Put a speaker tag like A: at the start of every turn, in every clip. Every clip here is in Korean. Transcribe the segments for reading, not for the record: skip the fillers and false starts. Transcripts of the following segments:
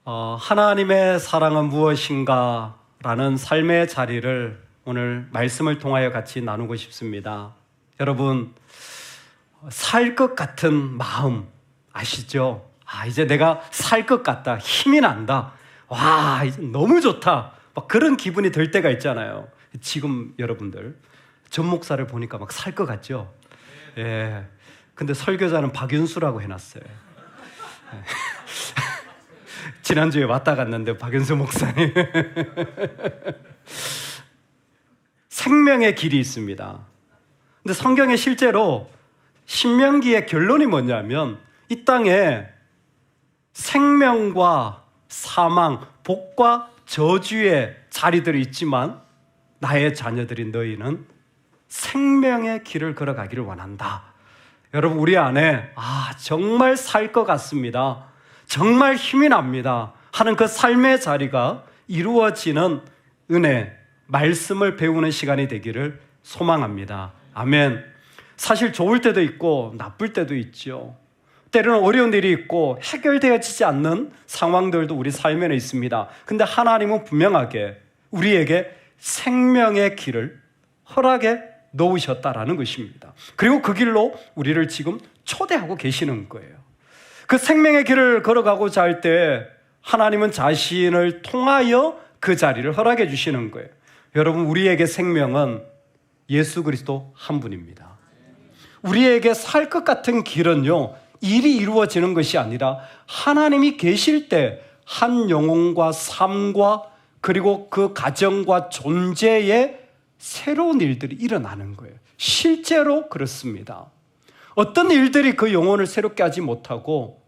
A: 하나님의 사랑은 무엇인가? 라는 삶의 자리를 오늘 말씀을 통하여 같이 나누고 싶습니다. 여러분, 살 것 같은 마음 아시죠? 이제 내가 살 것 같다. 힘이 난다. 와, 이제 너무 좋다. 막 그런 기분이 들 때가 있잖아요. 지금 여러분들, 전 목사를 보니까 막 살 것 같죠? 예. 근데 설교자는 박윤수라고 해놨어요. 지난주에 왔다 갔는데 박윤수 목사님 생명의 길이 있습니다. 근데 성경에 실제로 신명기의 결론이 뭐냐면 이 땅에 생명과 사망, 복과 저주의 자리들이 있지만 나의 자녀들인 너희는 생명의 길을 걸어가기를 원한다. 여러분, 우리 안에 정말 살 것 같습니다. 정말 힘이 납니다 하는 그 삶의 자리가 이루어지는 은혜, 말씀을 배우는 시간이 되기를 소망합니다. 아멘. 사실 좋을 때도 있고 나쁠 때도 있죠. 때로는 어려운 일이 있고 해결되어지지 않는 상황들도 우리 삶에는 있습니다. 근데 하나님은 분명하게 우리에게 생명의 길을 허락해 놓으셨다라는 것입니다. 그리고 그 길로 우리를 지금 초대하고 계시는 거예요. 그 생명의 길을 걸어가고자 할 때 하나님은 자신을 통하여 그 자리를 허락해 주시는 거예요. 여러분, 우리에게 생명은 예수 그리스도 한 분입니다. 우리에게 살 것 같은 길은요, 일이 이루어지는 것이 아니라 하나님이 계실 때 한 영혼과 삶과 그리고 그 가정과 존재에 새로운 일들이 일어나는 거예요. 실제로 그렇습니다. 어떤 일들이 그 영혼을 새롭게 하지 못하고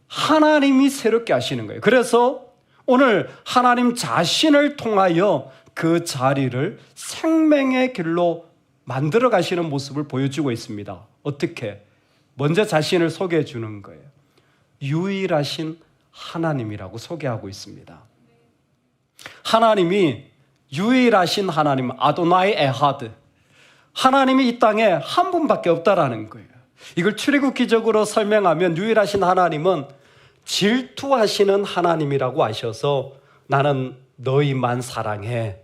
A: 하나님이 새롭게 하시는 거예요. 그래서 오늘 하나님 자신을 통하여 그 자리를 생명의 길로 만들어 가시는 모습을 보여주고 있습니다. 어떻게? 먼저 자신을 소개해 주는 거예요. 유일하신 하나님이라고 소개하고 있습니다. 하나님이 유일하신 하나님, 아도나이 에하드, 하나님이 이 땅에 한 분밖에 없다라는 거예요. 이걸 출애굽기적으로 설명하면 유일하신 하나님은 질투하시는 하나님이라고 하셔서 나는 너희만 사랑해.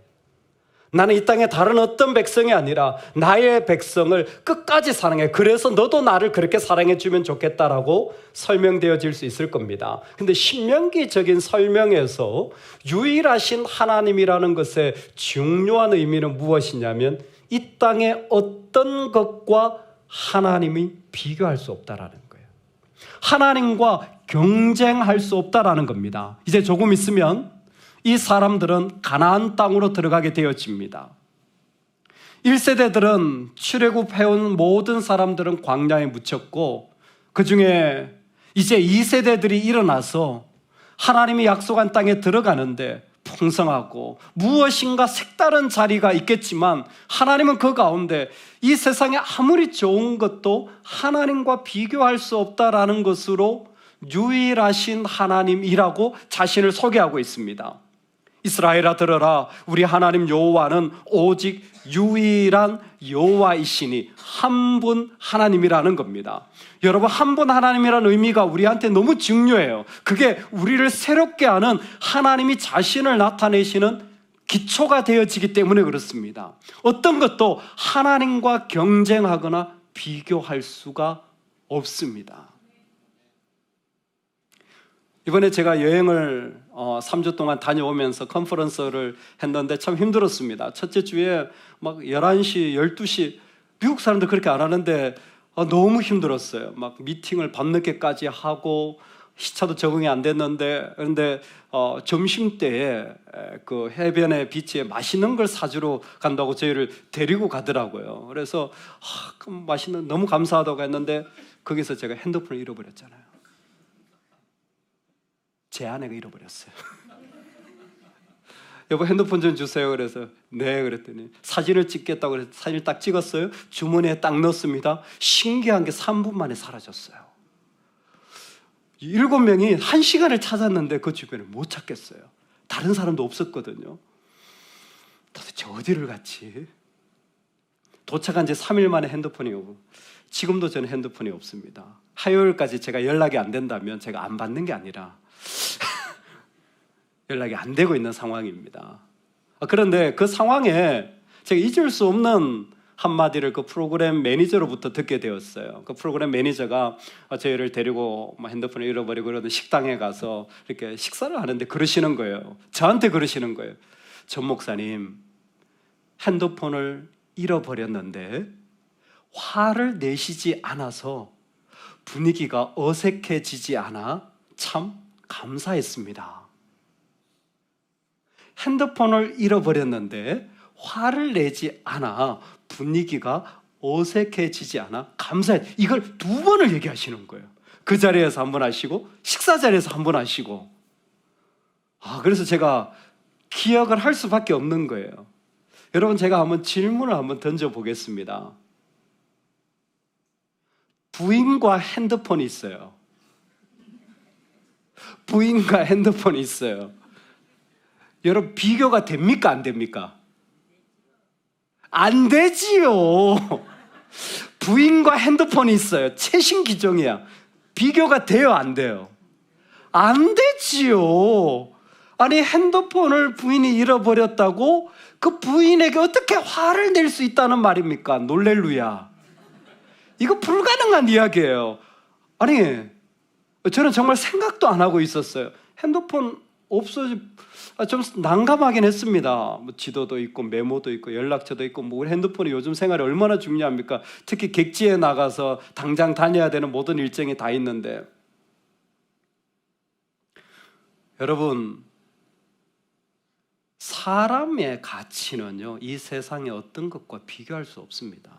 A: 나는 이 땅에 다른 어떤 백성이 아니라 나의 백성을 끝까지 사랑해. 그래서 너도 나를 그렇게 사랑해 주면 좋겠다라고 설명되어질 수 있을 겁니다. 근데 신명기적인 설명에서 유일하신 하나님이라는 것의 중요한 의미는 무엇이냐면 이 땅에 어떤 것과 하나님이 비교할 수 없다라는 거예요. 하나님과 경쟁할 수 없다라는 겁니다. 이제 조금 있으면 이 사람들은 가나안 땅으로 들어가게 되어집니다. 1세대들은 출애굽해온 모든 사람들은 광야에 묻혔고 그 중에 이제 2세대들이 일어나서 하나님이 약속한 땅에 들어가는데 풍성하고 무엇인가 색다른 자리가 있겠지만 하나님은 그 가운데 이 세상에 아무리 좋은 것도 하나님과 비교할 수 없다라는 것으로 유일하신 하나님이라고 자신을 소개하고 있습니다. 이스라엘아 들어라, 우리 하나님 여호와는 오직 유일한 여호와이시니 한 분 하나님이라는 겁니다. 여러분, 한 분 하나님이라는 의미가 우리한테 너무 중요해요. 그게 우리를 새롭게 하는 하나님이 자신을 나타내시는 기초가 되어지기 때문에 그렇습니다. 어떤 것도 하나님과 경쟁하거나 비교할 수가 없습니다. 이번에 제가 여행을 3주 동안 다녀오면서 컨퍼런스를 했는데 참 힘들었습니다. 첫째 주에 막 11시, 12시, 미국 사람들 그렇게 안 하는데 너무 힘들었어요. 막 미팅을 밤늦게까지 하고 시차도 적응이 안 됐는데, 그런데 점심때에 그 해변의 비치에 맛있는 걸 사주러 간다고 저희를 데리고 가더라고요. 그래서 맛있는, 너무 감사하다고 했는데 거기서 제가 핸드폰을 잃어버렸잖아요. 제 아내가 잃어버렸어요. 여보, 핸드폰 좀 주세요. 그래서 네, 그랬더니 사진을 찍겠다고 그래서 사진을 딱 찍었어요. 주머니에 딱 넣었습니다. 신기한 게 3분 만에 사라졌어요. 7명이 1시간을 찾았는데 그 주변에 못 찾겠어요. 다른 사람도 없었거든요. 도대체 어디를 갔지? 도착한 지 3일 만에 핸드폰이 오고, 지금도 저는 핸드폰이 없습니다. 화요일까지 제가 연락이 안 된다면 제가 안 받는 게 아니라 연락이 안 되고 있는 상황입니다. 그런데 그 상황에 제가 잊을 수 없는 한마디를 그 프로그램 매니저로부터 듣게 되었어요. 그 프로그램 매니저가 저희를 데리고 핸드폰을 잃어버리고 그러던 식당에 가서 이렇게 식사를 하는데 그러시는 거예요. 저한테 그러시는 거예요. 전 목사님, 핸드폰을 잃어버렸는데 화를 내시지 않아서 분위기가 어색해지지 않아 참 감사했습니다. 핸드폰을 잃어버렸는데 화를 내지 않아 분위기가 어색해지지 않아 감사해. 이걸 2번을 얘기하시는 거예요. 그 자리에서 한 번 하시고 식사 자리에서 한 번 하시고. 그래서 제가 기억을 할 수밖에 없는 거예요. 여러분, 제가 한번 질문을 한번 던져보겠습니다. 부인과 핸드폰이 있어요. 부인과 핸드폰이 있어요. 여러분, 비교가 됩니까? 안 됩니까? 안 되지요. 부인과 핸드폰이 있어요. 최신 기종이야. 비교가 돼요? 안 돼요? 안 되지요. 아니, 핸드폰을 부인이 잃어버렸다고 그 부인에게 어떻게 화를 낼 수 있다는 말입니까? 놀렐루야. 이거 불가능한 이야기예요. 아니, 저는 정말 생각도 안 하고 있었어요. 핸드폰 좀 난감하긴 했습니다. 지도도 있고 메모도 있고 연락처도 있고 우리 핸드폰이 요즘 생활에 얼마나 중요합니까? 특히 객지에 나가서 당장 다녀야 되는 모든 일정이 다 있는데. 여러분, 사람의 가치는요, 이 세상의 어떤 것과 비교할 수 없습니다.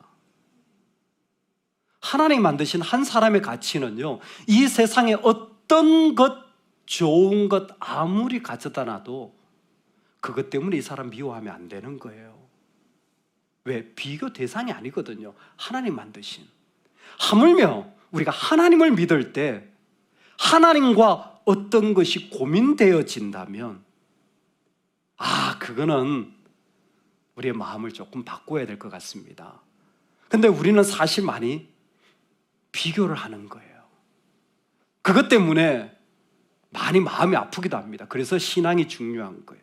A: 하나님 만드신 한 사람의 가치는요, 이 세상의 어떤 것, 좋은 것 아무리 가져다 놔도 그것 때문에 이 사람 미워하면 안 되는 거예요. 왜? 비교 대상이 아니거든요. 하나님 만드신. 하물며 우리가 하나님을 믿을 때 하나님과 어떤 것이 고민되어진다면 그거는 우리의 마음을 조금 바꿔야 될 것 같습니다. 근데 우리는 사실 많이 비교를 하는 거예요. 그것 때문에 많이 마음이 아프기도 합니다. 그래서 신앙이 중요한 거예요.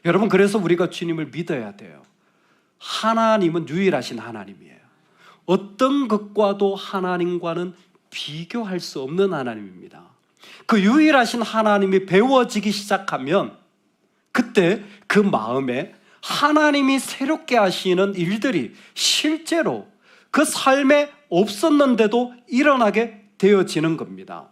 A: 여러분, 그래서 우리가 주님을 믿어야 돼요. 하나님은 유일하신 하나님이에요. 어떤 것과도 하나님과는 비교할 수 없는 하나님입니다. 그 유일하신 하나님이 배워지기 시작하면 그때 그 마음에 하나님이 새롭게 하시는 일들이 실제로 그 삶에 없었는데도 일어나게 되어지는 겁니다.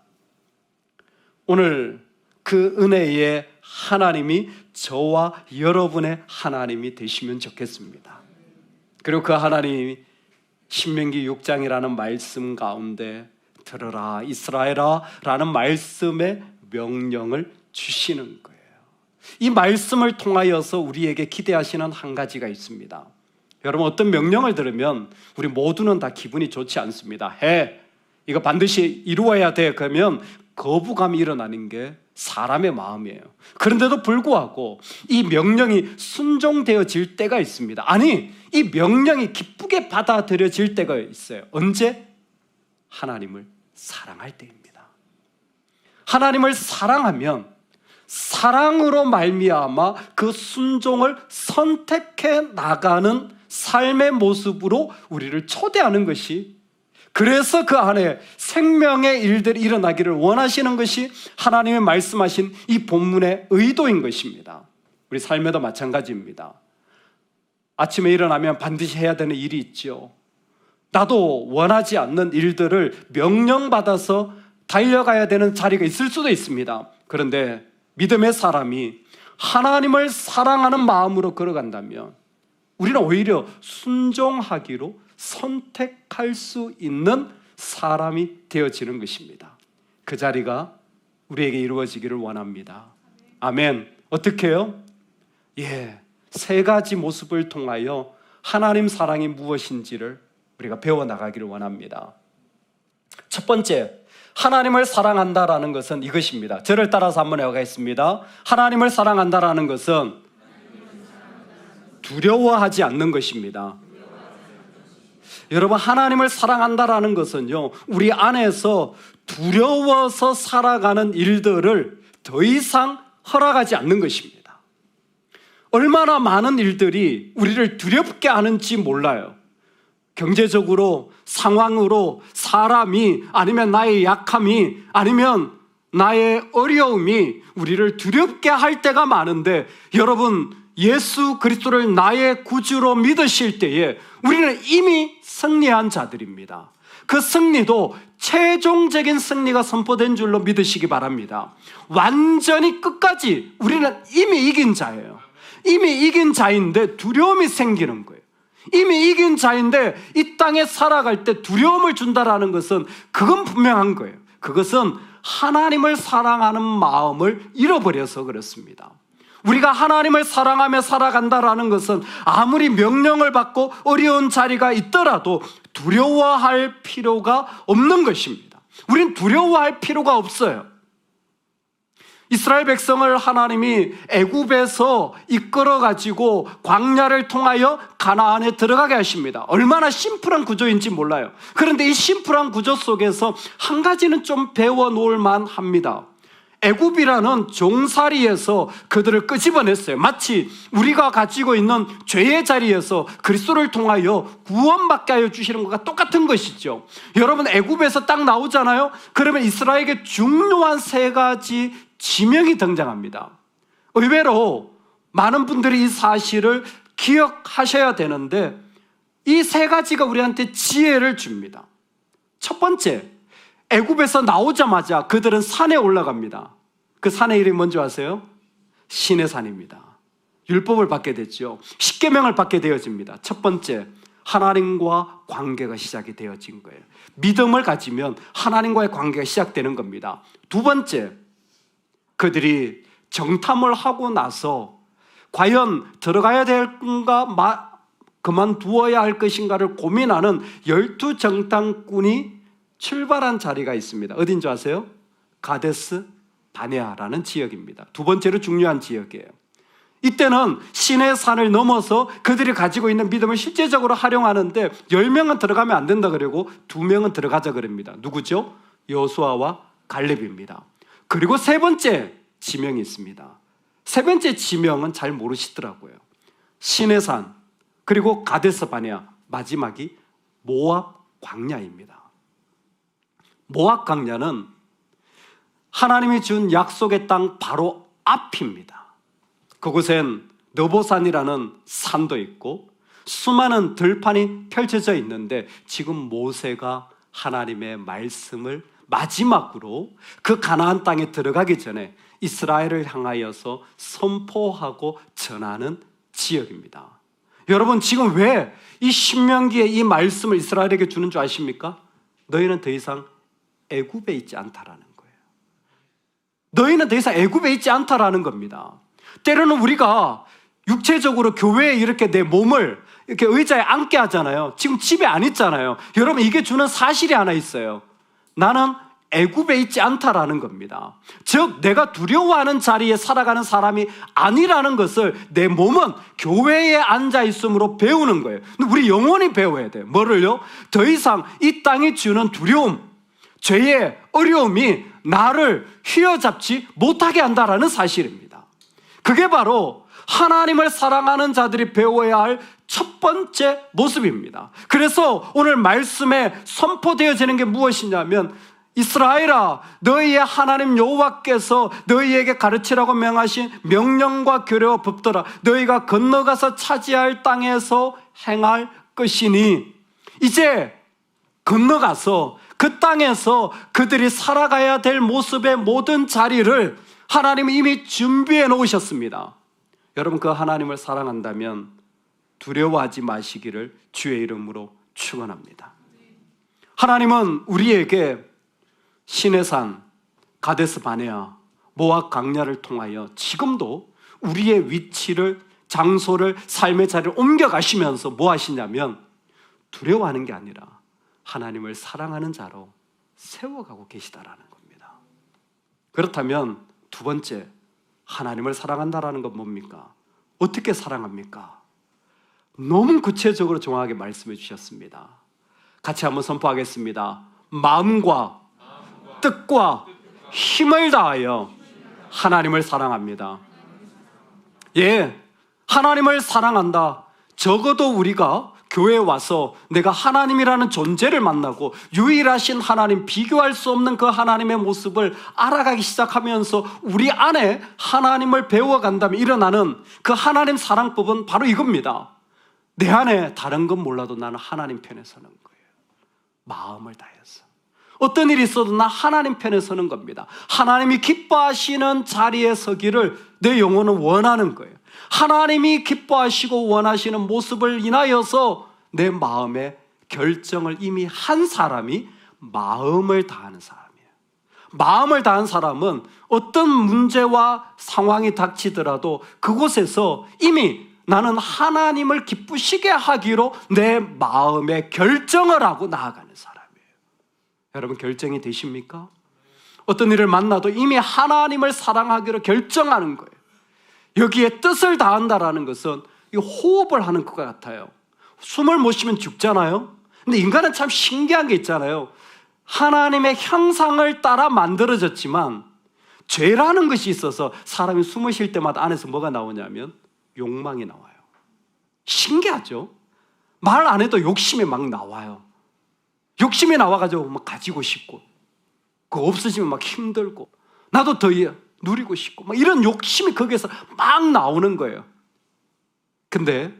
A: 오늘 그 은혜의 하나님이 저와 여러분의 하나님이 되시면 좋겠습니다. 그리고 그 하나님이 신명기 6장이라는 말씀 가운데 들으라 이스라엘아 라는 말씀의 명령을 주시는 거예요. 이 말씀을 통하여서 우리에게 기대하시는 한 가지가 있습니다. 여러분, 어떤 명령을 들으면 우리 모두는 다 기분이 좋지 않습니다. 해! 이거 반드시 이루어야 돼. 그러면 거부감이 일어나는 게 사람의 마음이에요. 그런데도 불구하고 이 명령이 순종되어질 때가 있습니다. 아니, 이 명령이 기쁘게 받아들여질 때가 있어요. 언제? 하나님을 사랑할 때입니다. 하나님을 사랑하면 사랑으로 말미암아 그 순종을 선택해 나가는 삶의 모습으로 우리를 초대하는 것이, 그래서 그 안에 생명의 일들이 일어나기를 원하시는 것이 하나님의 말씀하신 이 본문의 의도인 것입니다. 우리 삶에도 마찬가지입니다. 아침에 일어나면 반드시 해야 되는 일이 있죠. 나도 원하지 않는 일들을 명령받아서 달려가야 되는 자리가 있을 수도 있습니다. 그런데 믿음의 사람이 하나님을 사랑하는 마음으로 걸어간다면 우리는 오히려 순종하기로 선택할 수 있는 사람이 되어지는 것입니다. 그 자리가 우리에게 이루어지기를 원합니다. 아멘. 어떻게 해요? 세 가지 모습을 통하여 하나님 사랑이 무엇인지를 우리가 배워나가기를 원합니다. 첫 번째, 하나님을 사랑한다라는 것은 이것입니다. 저를 따라서 한번 해보겠습니다. 하나님을 사랑한다라는 것은 두려워하지 않는 것입니다. 여러분, 하나님을 사랑한다라는 것은요, 우리 안에서 두려워서 살아가는 일들을 더 이상 허락하지 않는 것입니다. 얼마나 많은 일들이 우리를 두렵게 하는지 몰라요. 경제적으로, 상황으로, 사람이, 아니면 나의 약함이, 아니면 나의 어려움이 우리를 두렵게 할 때가 많은데, 여러분, 예수 그리스도를 나의 구주로 믿으실 때에 우리는 이미 승리한 자들입니다. 그 승리도 최종적인 승리가 선포된 줄로 믿으시기 바랍니다. 완전히 끝까지 우리는 이미 이긴 자예요. 이미 이긴 자인데 두려움이 생기는 거예요. 이미 이긴 자인데 이 땅에 살아갈 때 두려움을 준다라는 것은 그건 분명한 거예요. 그것은 하나님을 사랑하는 마음을 잃어버려서 그렇습니다. 우리가 하나님을 사랑하며 살아간다라는 것은 아무리 명령을 받고 어려운 자리가 있더라도 두려워할 필요가 없는 것입니다. 우린 두려워할 필요가 없어요. 이스라엘 백성을 하나님이 애굽에서 이끌어가지고 광야를 통하여 가나안에 들어가게 하십니다. 얼마나 심플한 구조인지 몰라요. 그런데 이 심플한 구조 속에서 한 가지는 좀 배워놓을 만합니다. 애굽이라는 종살이에서 그들을 끄집어냈어요. 마치 우리가 가지고 있는 죄의 자리에서 그리스도를 통하여 구원받게 하여 주시는 것과 똑같은 것이죠. 여러분, 애굽에서 딱 나오잖아요. 그러면 이스라엘에게 중요한 세 가지 지명이 등장합니다. 의외로 많은 분들이 이 사실을 기억하셔야 되는데 이 세 가지가 우리한테 지혜를 줍니다. 첫 번째, 애굽에서 나오자마자 그들은 산에 올라갑니다. 그 산의 이름이 뭔지 아세요? 신의 산입니다. 율법을 받게 됐죠. 십계명을 받게 되어집니다. 첫 번째, 하나님과 관계가 시작이 되어진 거예요. 믿음을 가지면 하나님과의 관계가 시작되는 겁니다. 두 번째, 그들이 정탐을 하고 나서 과연 들어가야 될 건가 그만두어야 할 것인가를 고민하는 12 정탐꾼이 출발한 자리가 있습니다. 어딘지 아세요? 가데스 바네아라는 지역입니다. 두 번째로 중요한 지역이에요. 이때는 신의 산을 넘어서 그들이 가지고 있는 믿음을 실제적으로 활용하는데 10명은 들어가면 안 된다 그러고 2명은 들어가자 그럽니다. 누구죠? 여호수아와 갈렙입니다. 그리고 세 번째 지명이 있습니다. 세 번째 지명은 잘 모르시더라고요. 신의 산, 그리고 가데스 바네아, 마지막이 모압 광야입니다. 모압 광야는 하나님이 준 약속의 땅 바로 앞입니다. 그곳엔 느보산이라는 산도 있고 수많은 들판이 펼쳐져 있는데 지금 모세가 하나님의 말씀을 마지막으로 그 가나안 땅에 들어가기 전에 이스라엘을 향하여서 선포하고 전하는 지역입니다. 여러분, 지금 왜 이 신명기에 이 말씀을 이스라엘에게 주는 줄 아십니까? 너희는 더 이상 애굽에 있지 않다라는 거예요. 너희는 더 이상 애굽에 있지 않다라는 겁니다. 때로는 우리가 육체적으로 교회에 이렇게 내 몸을 이렇게 의자에 앉게 하잖아요. 지금 집에 안 있잖아요. 여러분, 이게 주는 사실이 하나 있어요. 나는 애굽에 있지 않다라는 겁니다. 즉 내가 두려워하는 자리에 살아가는 사람이 아니라는 것을 내 몸은 교회에 앉아 있음으로 배우는 거예요. 근데 우리 영원히 배워야 돼요. 뭐를요? 더 이상 이 땅이 주는 두려움, 죄의 어려움이 나를 휘어잡지 못하게 한다라는 사실입니다. 그게 바로 하나님을 사랑하는 자들이 배워야 할 첫 번째 모습입니다. 그래서 오늘 말씀에 선포되어지는 게 무엇이냐면 이스라엘아, 너희의 하나님 여호와께서 너희에게 가르치라고 명하신 명령과 규례와 법도라 너희가 건너가서 차지할 땅에서 행할 것이니, 이제 건너가서 그 땅에서 그들이 살아가야 될 모습의 모든 자리를 하나님이 이미 준비해 놓으셨습니다. 여러분, 그 하나님을 사랑한다면 두려워하지 마시기를 주의 이름으로 축원합니다. 하나님은 우리에게 신의 산, 가데스 바네아, 모압 광야를 통하여 지금도 우리의 위치를, 장소를, 삶의 자리를 옮겨가시면서 뭐 하시냐면 두려워하는 게 아니라 하나님을 사랑하는 자로 세워가고 계시다라는 겁니다. 그렇다면 두 번째, 하나님을 사랑한다라는 건 뭡니까? 어떻게 사랑합니까? 너무 구체적으로 정확하게 말씀해 주셨습니다. 같이 한번 선포하겠습니다. 마음과 뜻과 힘을 다하여 하나님을 사랑합니다. 예, 하나님을 사랑한다. 적어도 우리가 교회에 와서 내가 하나님이라는 존재를 만나고 유일하신 하나님, 비교할 수 없는 그 하나님의 모습을 알아가기 시작하면서 우리 안에 하나님을 배워간다면 일어나는 그 하나님 사랑법은 바로 이겁니다. 내 안에 다른 건 몰라도 나는 하나님 편에 서는 거예요. 마음을 다해서. 어떤 일이 있어도 나 하나님 편에 서는 겁니다. 하나님이 기뻐하시는 자리에 서기를 내 영혼은 원하는 거예요. 하나님이 기뻐하시고 원하시는 모습을 인하여서 내 마음의 결정을 이미 한 사람이 마음을 다하는 사람이에요. 마음을 다한 사람은 어떤 문제와 상황이 닥치더라도 그곳에서 이미 나는 하나님을 기쁘시게 하기로 내 마음의 결정을 하고 나아가는 사람이에요. 여러분, 결정이 되십니까? 어떤 일을 만나도 이미 하나님을 사랑하기로 결정하는 거예요. 여기에 뜻을 다한다라는 것은 이 호흡을 하는 것 같아요. 숨을 못 쉬면 죽잖아요. 근데 인간은 참 신기한 게 있잖아요. 하나님의 형상을 따라 만들어졌지만 죄라는 것이 있어서 사람이 숨을 쉴 때마다 안에서 뭐가 나오냐면 욕망이 나와요. 신기하죠? 말 안 해도 욕심이 막 나와요. 욕심이 나와가지고 막 가지고 싶고, 그거 없어지면 막 힘들고, 나도 더 누리고 싶고, 막 이런 욕심이 거기에서 막 나오는 거예요. 근데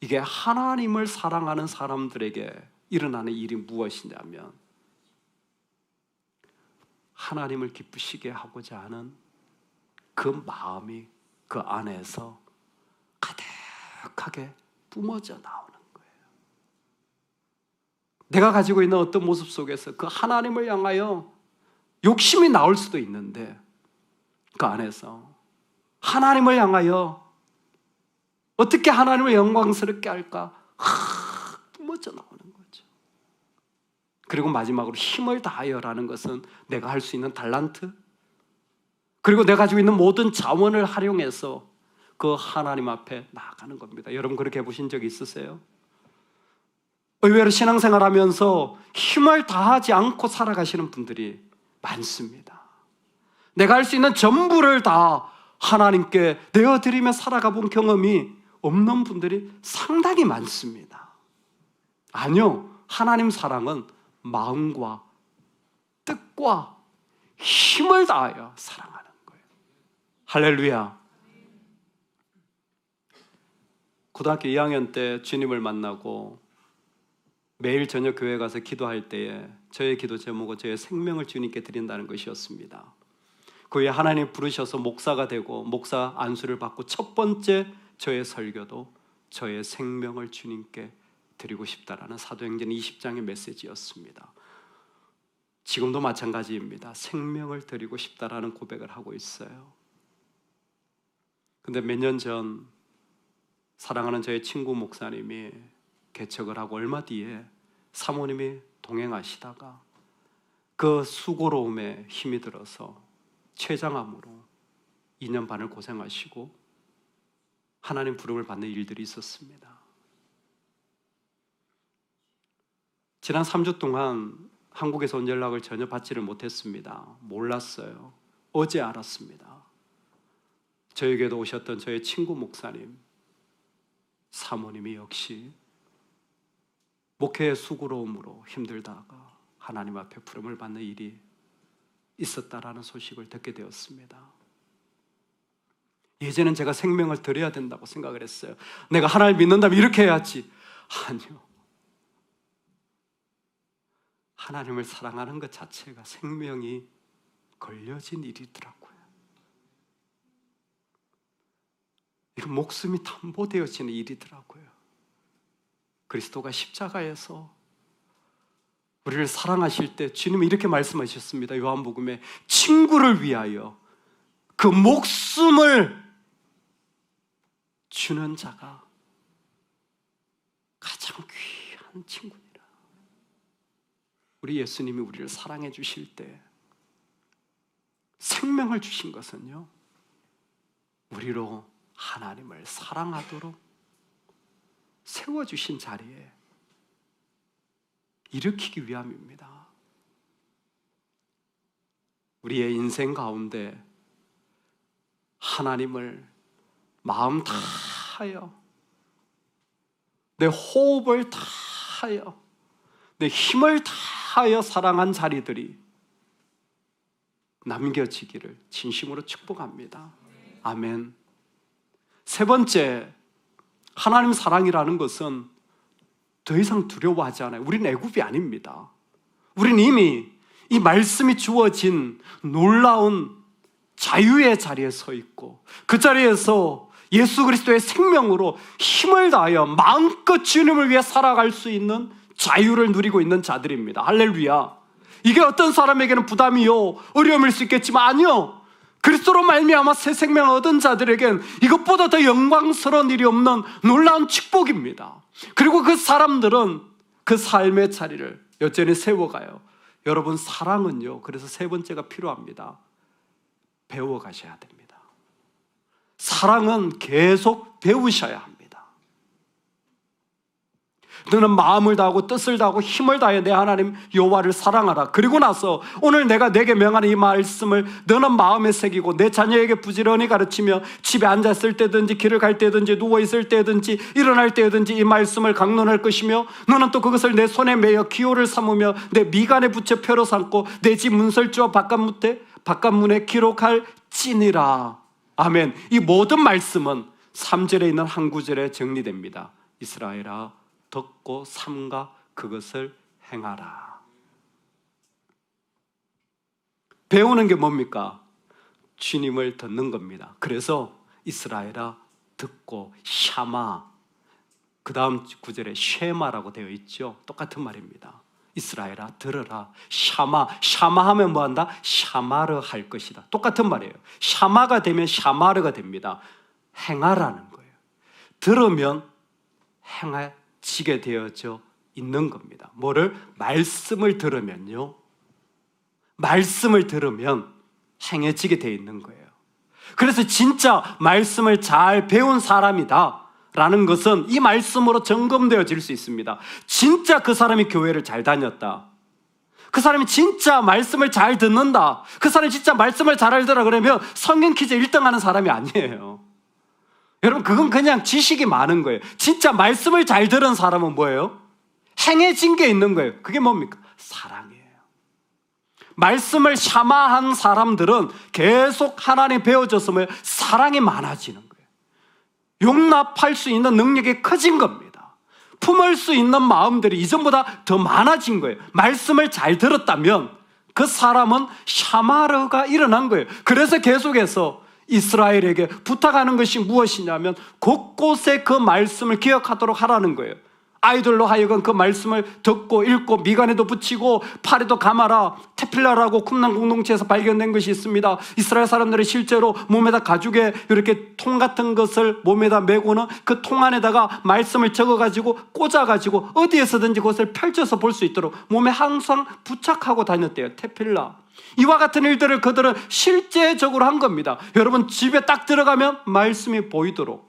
A: 이게 하나님을 사랑하는 사람들에게 일어나는 일이 무엇이냐면 하나님을 기쁘시게 하고자 하는 그 마음이 그 안에서 가득하게 뿜어져 나오는 거예요. 내가 가지고 있는 어떤 모습 속에서 그 하나님을 향하여 욕심이 나올 수도 있는데 그 안에서 하나님을 향하여 어떻게 하나님을 영광스럽게 할까? 뿜어져 나오는 거죠. 그리고 마지막으로 힘을 다하여라는 것은 내가 할 수 있는 달란트, 그리고 내가 가지고 있는 모든 자원을 활용해서 그 하나님 앞에 나아가는 겁니다. 여러분, 그렇게 해보신 적 있으세요? 의외로 신앙생활 하면서 힘을 다하지 않고 살아가시는 분들이 많습니다. 내가 할 수 있는 전부를 다 하나님께 내어드리며 살아가 본 경험이 없는 분들이 상당히 많습니다. 아니요, 하나님 사랑은 마음과 뜻과 힘을 다하여 사랑하는 거예요. 할렐루야. 고등학교 2학년 때 주님을 만나고 매일 저녁 교회 가서 기도할 때에 저의 기도 제목은 저의 생명을 주님께 드린다는 것이었습니다. 그 후에 하나님 부르셔서 목사가 되고 목사 안수를 받고 첫 번째 저의 설교도 저의 생명을 주님께 드리고 싶다라는 사도행전 20장의 메시지였습니다. 지금도 마찬가지입니다. 생명을 드리고 싶다라는 고백을 하고 있어요. 근데 몇 년 전 사랑하는 저의 친구 목사님이 개척을 하고 얼마 뒤에 사모님이 동행하시다가 그 수고로움에 힘이 들어서 췌장암으로 2년 반을 고생하시고 하나님 부름을 받는 일들이 있었습니다. 지난 3주 동안 한국에서 온 연락을 전혀 받지를 못했습니다. 몰랐어요. 어제 알았습니다. 저에게도 오셨던 저의 친구 목사님, 사모님이 역시 목회의 수고로움으로 힘들다가 하나님 앞에 부름을 받는 일이 있었다라는 소식을 듣게 되었습니다. 예전엔 제가 생명을 드려야 된다고 생각을 했어요. 내가 하나님 믿는다면 이렇게 해야지. 아니요. 하나님을 사랑하는 것 자체가 생명이 걸려진 일이더라고요. 이건 목숨이 담보되어지는 일이더라고요. 그리스도가 십자가에서 우리를 사랑하실 때 주님은 이렇게 말씀하셨습니다. 요한복음에 친구를 위하여 그 목숨을 주는 자가 가장 귀한 친구니라. 우리 예수님이 우리를 사랑해 주실 때 생명을 주신 것은요, 우리로 하나님을 사랑하도록 세워주신 자리에 일으키기 위함입니다. 우리의 인생 가운데 하나님을 마음 다하여, 내 호흡을 다하여, 내 힘을 다하여 사랑한 자리들이 남겨지기를 진심으로 축복합니다. 아멘. 세 번째, 하나님 사랑이라는 것은 더 이상 두려워하지 않아요. 우리는 애굽이 아닙니다. 우리는 이미 이 말씀이 주어진 놀라운 자유의 자리에 서 있고, 그 자리에서 예수 그리스도의 생명으로 힘을 다하여 마음껏 주님을 위해 살아갈 수 있는 자유를 누리고 있는 자들입니다. 할렐루야. 이게 어떤 사람에게는 부담이요, 어려움일 수 있겠지만 아니요, 그리스도로 말미암아 새 생명을 얻은 자들에겐 이것보다 더 영광스러운 일이 없는 놀라운 축복입니다. 그리고 그 사람들은 그 삶의 자리를 여전히 세워가요. 여러분, 사랑은요, 그래서 세 번째가 필요합니다. 배워가셔야 됩니다. 사랑은 계속 배우셔야 합니다. 너는 마음을 다하고 뜻을 다하고 힘을 다해 내 하나님 여호와를 사랑하라. 그리고 나서 오늘 내가 내게 명하는 이 말씀을 너는 마음에 새기고 내 자녀에게 부지런히 가르치며 집에 앉았을 때든지 길을 갈 때든지 누워있을 때든지 일어날 때든지 이 말씀을 강론할 것이며, 너는 또 그것을 내 손에 매여 기호를 삼으며 내 미간에 붙여 표로 삼고 내 집 문설주와 바깥문에 기록할지니라. 아멘. 이 모든 말씀은 3절에 있는 한 구절에 정리됩니다. 이스라엘아, 듣고 삼가 그것을 행하라. 배우는 게 뭡니까? 주님을 듣는 겁니다. 그래서 이스라엘아 듣고, 샤마, 그 다음 구절에 쉐마라고 되어 있죠. 똑같은 말입니다. 이스라엘아 들으라. 샤마, 샤마하면 뭐한다? 샤마르 할 것이다. 똑같은 말이에요. 샤마가 되면 샤마르가 됩니다. 행하라는 거예요. 들으면 행하지게 되어져 있는 겁니다. 뭐를? 말씀을 들으면요, 말씀을 들으면 행해지게 되어 있는 거예요. 그래서 진짜 말씀을 잘 배운 사람이다 라는 것은 이 말씀으로 점검되어질 수 있습니다. 진짜 그 사람이 교회를 잘 다녔다, 그 사람이 진짜 말씀을 잘 듣는다, 그 사람이 진짜 말씀을 잘 알더라 그러면 성경 퀴즈 1등 하는 사람이 아니에요. 여러분, 그건 그냥 지식이 많은 거예요. 진짜 말씀을 잘 들은 사람은 뭐예요? 행해진 게 있는 거예요. 그게 뭡니까? 사랑이에요. 말씀을 샤마한 사람들은 계속 하나님 배워져서 뭐예요? 사랑이 많아지는 거예요. 용납할 수 있는 능력이 커진 겁니다. 품을 수 있는 마음들이 이전보다 더 많아진 거예요. 말씀을 잘 들었다면 그 사람은 샤마르가 일어난 거예요. 그래서 계속해서 이스라엘에게 부탁하는 것이 무엇이냐면 곳곳에 그 말씀을 기억하도록 하라는 거예요. 아이들로 하여금 그 말씀을 듣고 읽고 미간에도 붙이고 팔에도 감아라. 테필라라고 쿰난 공동체에서 발견된 것이 있습니다. 이스라엘 사람들이 실제로 몸에다 가죽에 이렇게 통 같은 것을 몸에다 메고는 그 통 안에다가 말씀을 적어가지고 꽂아가지고 어디에서든지 그것을 펼쳐서 볼 수 있도록 몸에 항상 부착하고 다녔대요. 테필라. 이와 같은 일들을 그들은 실제적으로 한 겁니다. 여러분, 집에 딱 들어가면 말씀이 보이도록,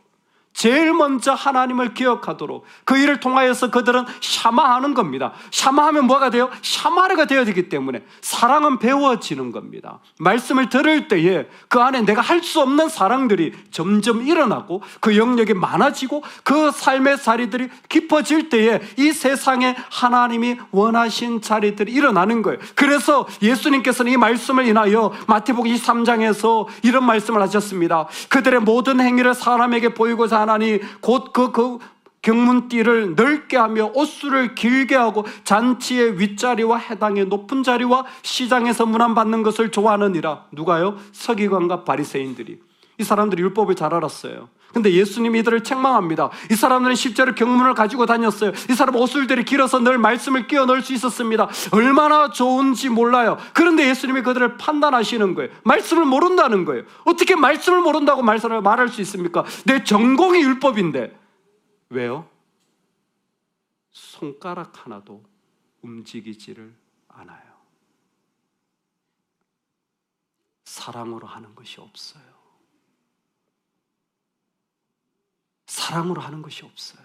A: 제일 먼저 하나님을 기억하도록 그 일을 통하여서 그들은 샤마하는 겁니다. 샤마하면 뭐가 돼요? 샤마르가 되어지기 때문에 사랑은 배워지는 겁니다. 말씀을 들을 때에 그 안에 내가 할 수 없는 사랑들이 점점 일어나고 그 영역이 많아지고 그 삶의 자리들이 깊어질 때에 이 세상에 하나님이 원하신 자리들이 일어나는 거예요. 그래서 예수님께서는 이 말씀을 인하여 마태복음 23장에서 이런 말씀을 하셨습니다. 그들의 모든 행위를 사람에게 보이고자 하나니 곧 그 경문띠를 넓게 하며 옷수를 길게 하고 잔치의 윗자리와 해당의 높은 자리와 시장에서 문안받는 것을 좋아하느니라. 누가요? 서기관과 바리새인들이. 이 사람들이 율법을 잘 알았어요. 근데 예수님이 이들을 책망합니다. 이 사람들은 실제로 경문을 가지고 다녔어요. 이 사람 옷술들이 길어서 늘 말씀을 끼워 넣을 수 있었습니다. 얼마나 좋은지 몰라요. 그런데 예수님이 그들을 판단하시는 거예요. 말씀을 모른다는 거예요. 어떻게 말씀을 모른다고 말할 수 있습니까? 내 전공이 율법인데. 왜요? 손가락 하나도 움직이지를 않아요. 사랑으로 하는 것이 없어요. 사랑으로 하는 것이 없어요.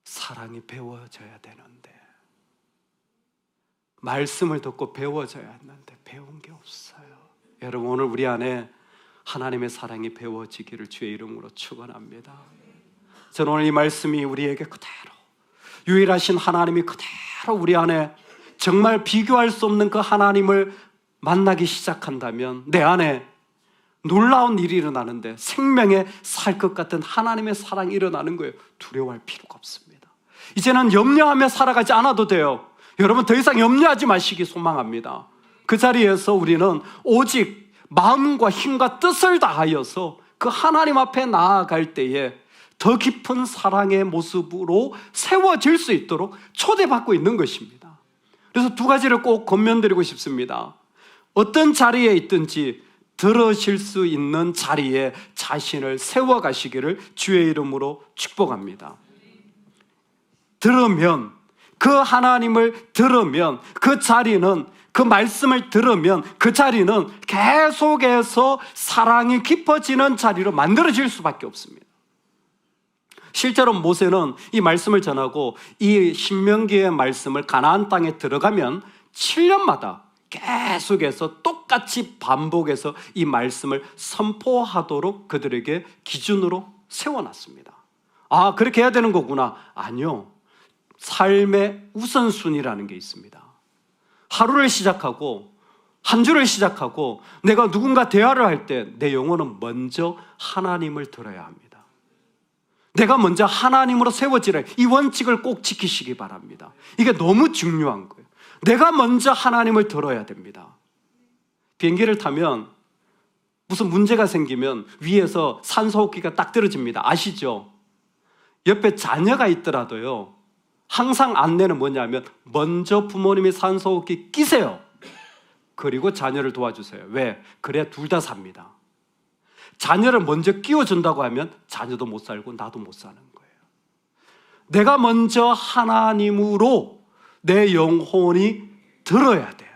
A: 사랑이 배워져야 되는데, 말씀을 듣고 배워져야 하는데 배운 게 없어요. 여러분, 오늘 우리 안에 하나님의 사랑이 배워지기를 주의 이름으로 축원합니다. 저는 오늘 이 말씀이 우리에게 그대로 유일하신 하나님이 그대로 우리 안에 정말 비교할 수 없는 그 하나님을 만나기 시작한다면 내 안에 놀라운 일이 일어나는데 생명에 살 것 같은 하나님의 사랑이 일어나는 거예요. 두려워할 필요가 없습니다. 이제는 염려하며 살아가지 않아도 돼요. 여러분, 더 이상 염려하지 마시기 소망합니다. 그 자리에서 우리는 오직 마음과 힘과 뜻을 다하여서 그 하나님 앞에 나아갈 때에 더 깊은 사랑의 모습으로 세워질 수 있도록 초대받고 있는 것입니다. 그래서 두 가지를 꼭 권면드리고 싶습니다. 어떤 자리에 있든지 들으실 수 있는 자리에 자신을 세워가시기를 주의 이름으로 축복합니다. 들으면, 그 하나님을 들으면, 그 자리는, 그 말씀을 들으면 그 자리는 계속해서 사랑이 깊어지는 자리로 만들어질 수밖에 없습니다. 실제로 모세는 이 말씀을 전하고 이 신명기의 말씀을 가나안 땅에 들어가면 7년마다 계속해서 똑같이 반복해서 이 말씀을 선포하도록 그들에게 기준으로 세워놨습니다. 아, 그렇게 해야 되는 거구나. 아니요. 삶의 우선순위라는 게 있습니다. 하루를 시작하고 한 주를 시작하고 내가 누군가 대화를 할 때 내 영혼은 먼저 하나님을 들어야 합니다. 내가 먼저 하나님으로 세워지라. 이 원칙을 꼭 지키시기 바랍니다. 이게 너무 중요한 거예요. 내가 먼저 하나님을 들어야 됩니다. 비행기를 타면 무슨 문제가 생기면 위에서 산소호흡기가 딱 떨어집니다. 아시죠? 옆에 자녀가 있더라도요, 항상 안내는 뭐냐면 먼저 부모님이 산소호흡기 끼세요. 그리고 자녀를 도와주세요. 왜? 그래야 둘 다 삽니다. 자녀를 먼저 끼워준다고 하면 자녀도 못 살고 나도 못 사는 거예요. 내가 먼저 하나님으로 내 영혼이 들어야 돼요.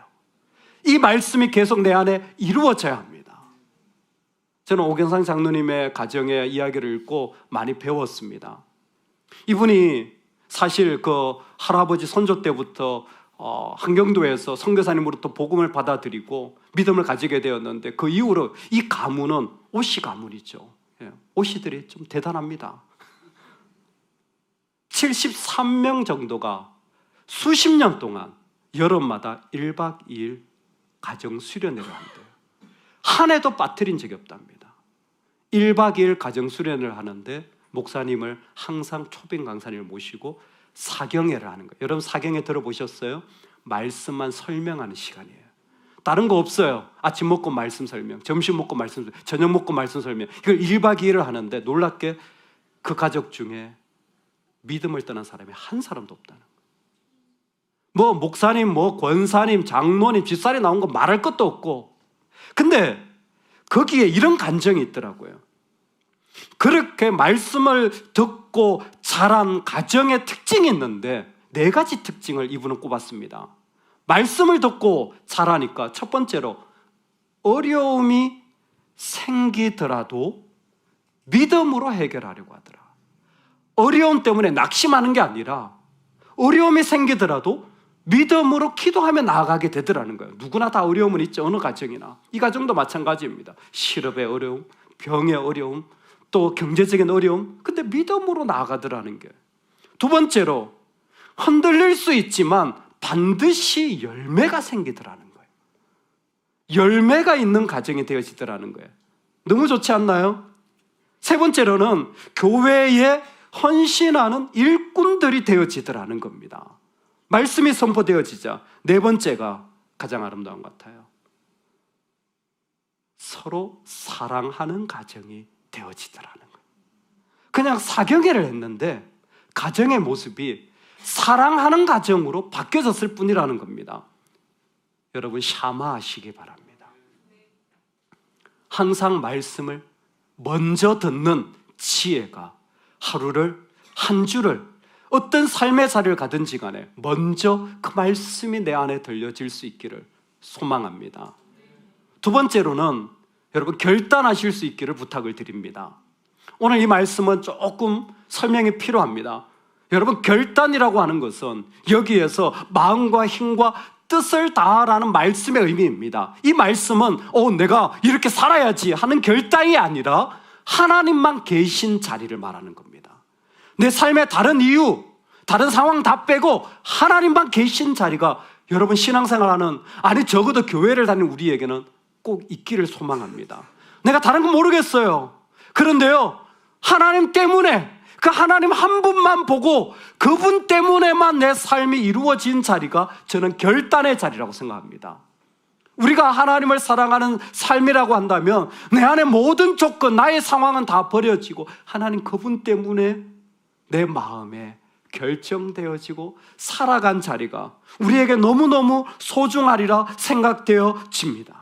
A: 이 말씀이 계속 내 안에 이루어져야 합니다. 저는 오경상 장로님의 가정의 이야기를 읽고 많이 배웠습니다. 이분이 사실 그 할아버지 손조 때부터 한경도에서 선교사님으로부터 복음을 받아들이고 믿음을 가지게 되었는데 그 이후로 이 가문은 오씨 가문이죠. 오씨들이 좀 대단합니다. 73명 정도가 수십 년 동안 여름마다 1박 2일 가정 수련회를 한대요. 한 해도 빠뜨린 적이 없답니다. 1박 2일 가정 수련회를 하는데 목사님을 항상 초빙 강사님을 모시고 사경회를 하는 거예요. 여러분, 사경회 들어보셨어요? 말씀만 설명하는 시간이에요. 다른 거 없어요. 아침 먹고 말씀 설명, 점심 먹고 말씀 설명, 저녁 먹고 말씀 설명. 이걸 1박 2일을 하는데 놀랍게 그 가족 중에 믿음을 떠난 사람이 한 사람도 없다는 거예요. 뭐 목사님, 뭐 권사님, 장로님, 집사님 나온 거 말할 것도 없고, 근데 거기에 이런 간정이 있더라고요. 그렇게 말씀을 듣고 자란 가정의 특징이 있는데 4가지 특징을 이분은 꼽았습니다. 말씀을 듣고 자라니까 첫 번째로 어려움이 생기더라도 믿음으로 해결하려고 하더라. 어려움 때문에 낙심하는 게 아니라 어려움이 생기더라도 믿음으로 기도하며 나아가게 되더라는 거예요. 누구나 다 어려움은 있죠. 어느 가정이나. 이 가정도 마찬가지입니다. 실업의 어려움, 병의 어려움, 또 경제적인 어려움. 근데 믿음으로 나아가더라는 게. 두 번째로 흔들릴 수 있지만 반드시 열매가 생기더라는 거예요. 열매가 있는 가정이 되어지더라는 거예요. 너무 좋지 않나요? 세 번째로는 교회에 헌신하는 일꾼들이 되어지더라는 겁니다. 말씀이 선포되어지자 네 번째가 가장 아름다운 것 같아요. 서로 사랑하는 가정이 되어지더라는 거예요. 그냥 사경회를 했는데 가정의 모습이 사랑하는 가정으로 바뀌어졌을 뿐이라는 겁니다. 여러분, 샤마하시기 바랍니다. 항상 말씀을 먼저 듣는 지혜가 하루를, 한 주를, 어떤 삶의 자리를 가든지 간에 먼저 그 말씀이 내 안에 들려질 수 있기를 소망합니다. 두 번째로는 여러분, 결단하실 수 있기를 부탁을 드립니다. 오늘 이 말씀은 조금 설명이 필요합니다. 여러분, 결단이라고 하는 것은 여기에서 마음과 힘과 뜻을 다하라는 말씀의 의미입니다. 이 말씀은 내가 이렇게 살아야지 하는 결단이 아니라 하나님만 계신 자리를 말하는 겁니다. 내 삶의 다른 이유, 다른 상황 다 빼고 하나님만 계신 자리가 여러분 신앙생활하는, 아니 적어도 교회를 다니는 우리에게는 꼭 있기를 소망합니다. 내가 다른 건 모르겠어요. 그런데요, 하나님 때문에, 그 하나님 한 분만 보고 그분 때문에만 내 삶이 이루어진 자리가 저는 결단의 자리라고 생각합니다. 우리가 하나님을 사랑하는 삶이라고 한다면 내 안에 모든 조건, 나의 상황은 다 버려지고 하나님 그분 때문에 내 마음에 결정되어지고 살아간 자리가 우리에게 너무너무 소중하리라 생각되어집니다.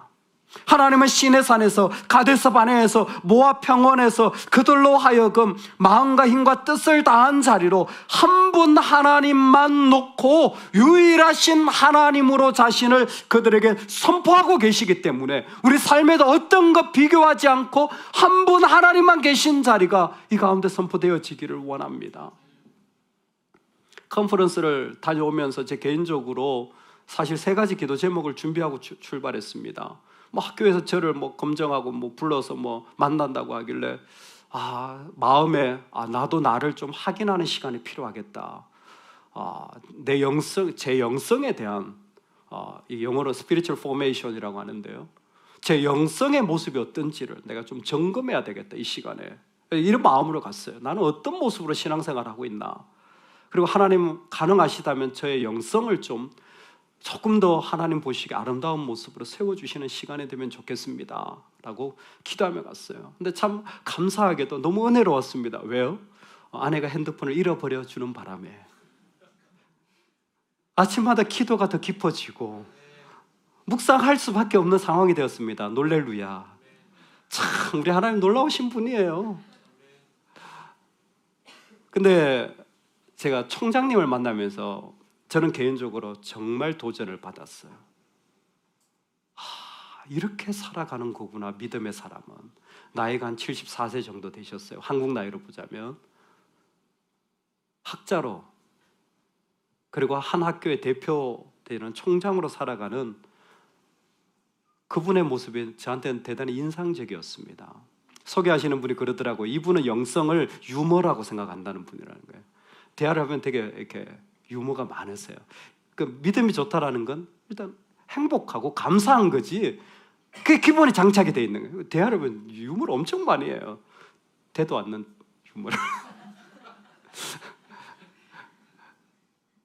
A: 하나님은 시내산에서, 가데스 바네에서, 모압 평원에서 그들로 하여금 마음과 힘과 뜻을 다한 자리로 한 분 하나님만 놓고 유일하신 하나님으로 자신을 그들에게 선포하고 계시기 때문에 우리 삶에도 어떤 것 비교하지 않고 한 분 하나님만 계신 자리가 이 가운데 선포되어지기를 원합니다. 컨퍼런스를 다녀오면서 제 개인적으로 사실 3가지 기도 제목을 준비하고 출발했습니다. 학교에서 저를 검정하고 불러서 만난다고 하길래 마음에 나도 나를 좀 확인하는 시간이 필요하겠다. 내 영성, 제 영성에 대한 이 영어로 spiritual formation이라고 하는데요. 제 영성의 모습이 어떤지를 내가 좀 점검해야 되겠다 이 시간에. 이런 마음으로 갔어요. 나는 어떤 모습으로 신앙생활을 하고 있나. 그리고 하나님 가능하시다면 저의 영성을 조금 더 하나님 보시기에 아름다운 모습으로 세워주시는 시간이 되면 좋겠습니다 라고 기도하며 갔어요. 근데 참 감사하게도 너무 은혜로웠습니다. 왜요? 아내가 핸드폰을 잃어버려 주는 바람에 아침마다 기도가 더 깊어지고 묵상할 수밖에 없는 상황이 되었습니다. 놀렐루야. 참 우리 하나님 놀라우신 분이에요. 근데 제가 총장님을 만나면서 저는 개인적으로 정말 도전을 받았어요. 이렇게 살아가는 거구나, 믿음의 사람은. 나이가 한 74세 정도 되셨어요. 한국 나이로 보자면. 학자로, 그리고 한 학교의 대표되는 총장으로 살아가는 그분의 모습이 저한테는 대단히 인상적이었습니다. 소개하시는 분이 그러더라고요. 이분은 영성을 유머라고 생각한다는 분이라는 거예요. 대화를 하면 되게 이렇게 유머가 많으세요. 그 믿음이 좋다라는 건 일단 행복하고 감사한 거지, 그게 기본이 장착이 돼 있는 거예요. 대화를 하면 유머를 엄청 많이 해요. 대도 않는 유머를.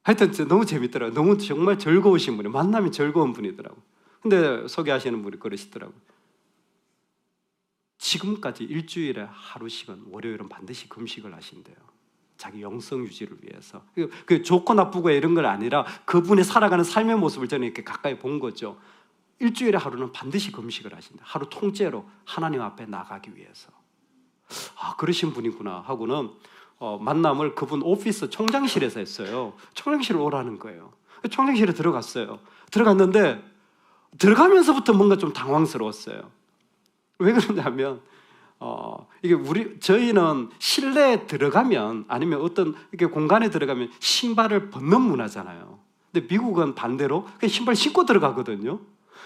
A: 하여튼 너무 재밌더라고요. 너무 정말 즐거우신 분이, 만남이 즐거운 분이더라고요. 근데 소개하시는 분이 그러시더라고요. 지금까지 일주일에 하루씩은, 월요일은 반드시 금식을 하신대요. 자기 영성 유지를 위해서. 그 좋고 나쁘고 이런 건 아니라 그분이 살아가는 삶의 모습을 저는 이렇게 가까이 본 거죠. 일주일에 하루는 반드시 금식을 하신다. 하루 통째로 하나님 앞에 나가기 위해서. 그러신 분이구나 하고는 만남을 그분 오피스 총장실에서 했어요. 총장실에 오라는 거예요. 총장실에 들어갔어요. 들어갔는데 들어가면서부터 뭔가 좀 당황스러웠어요. 왜 그러냐면 이게 저희는 실내에 들어가면, 아니면 어떤 이렇게 공간에 들어가면 신발을 벗는 문화잖아요. 근데 미국은 반대로 그냥 신발 신고 들어가거든요.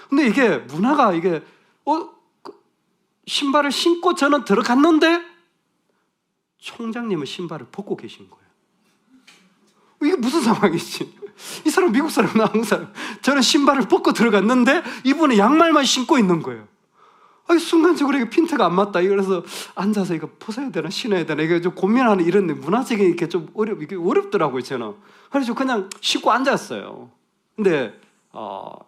A: 근데 이게 문화가 신발을 신고 저는 들어갔는데 총장님은 신발을 벗고 계신 거예요. 이게 무슨 상황이지? 이 사람 미국 사람은 한국 사람. 저는 신발을 벗고 들어갔는데 이분은 양말만 신고 있는 거예요. 순간적으로 이게 핀트가 안 맞다. 그래서 앉아서 이거 벗어야 되나 신어야 되나 이게 좀 고민하는, 이런 문화적인 이게 좀 이게 어렵더라고요 저는. 그래서 그냥 신고 앉았어요. 근데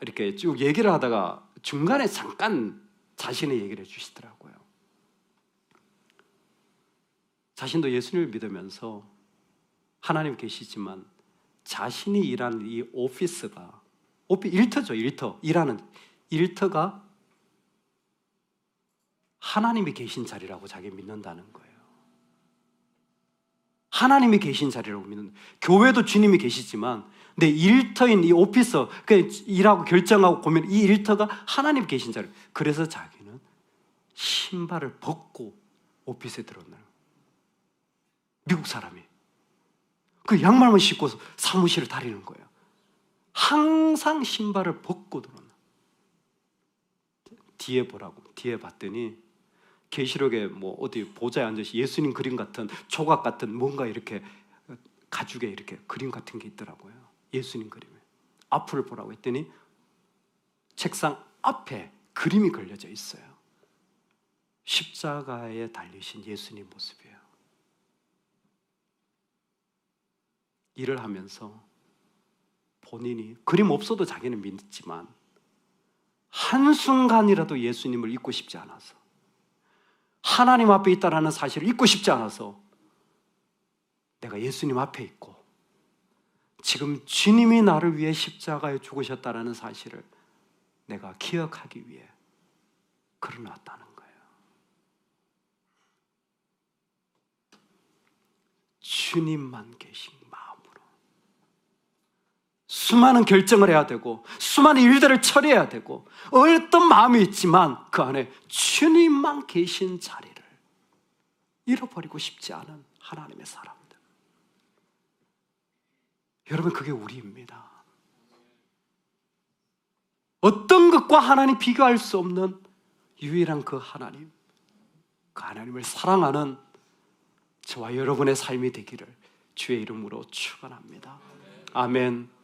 A: 이렇게 쭉 얘기를 하다가 중간에 잠깐 자신의 얘기를 해주시더라고요. 자신도 예수님을 믿으면서 하나님 계시지만 자신이 일하는 이 오피스가, 일터죠, 일터. 일하는 일터가 하나님이 계신 자리라고 자기 믿는다는 거예요. 하나님이 계신 자리라고 믿는, 교회도 주님이 계시지만 내 일터인 이 오피스, 일하고 결정하고 고민, 이 일터가 하나님 계신 자리. 그래서 자기는 신발을 벗고 오피스에 들어온다는 거예요. 미국 사람이 그 양말만 신고 사무실을 다니는 거예요. 항상 신발을 벗고 들어오는. 뒤에 보라고. 뒤에 봤더니 계시록에 뭐 어디 보좌에 앉아서 예수님 그림 같은 조각 같은 뭔가 이렇게 가죽에 이렇게 그림 같은 게 있더라고요. 예수님 그림에. 앞을 보라고 했더니 책상 앞에 그림이 걸려져 있어요. 십자가에 달리신 예수님 모습이에요. 일을 하면서 본인이 그림 없어도 자기는 믿지만 한순간이라도 예수님을 잊고 싶지 않아서, 하나님 앞에 있다라는 사실을 잊고 싶지 않아서 내가 예수님 앞에 있고 지금 주님이 나를 위해 십자가에 죽으셨다라는 사실을 내가 기억하기 위해 걸어놨다는 거예요. 주님만 계신 마음으로 수많은 결정을 해야 되고 수많은 일들을 처리해야 되고 어떤 마음이 있지만 그 안에 주님만 계신 자리를 잃어버리고 싶지 않은 하나님의 사람들. 여러분, 그게 우리입니다. 어떤 것과 하나님 비교할 수 없는 유일한 그 하나님, 그 하나님을 사랑하는 저와 여러분의 삶이 되기를 주의 이름으로 축원합니다. 아멘.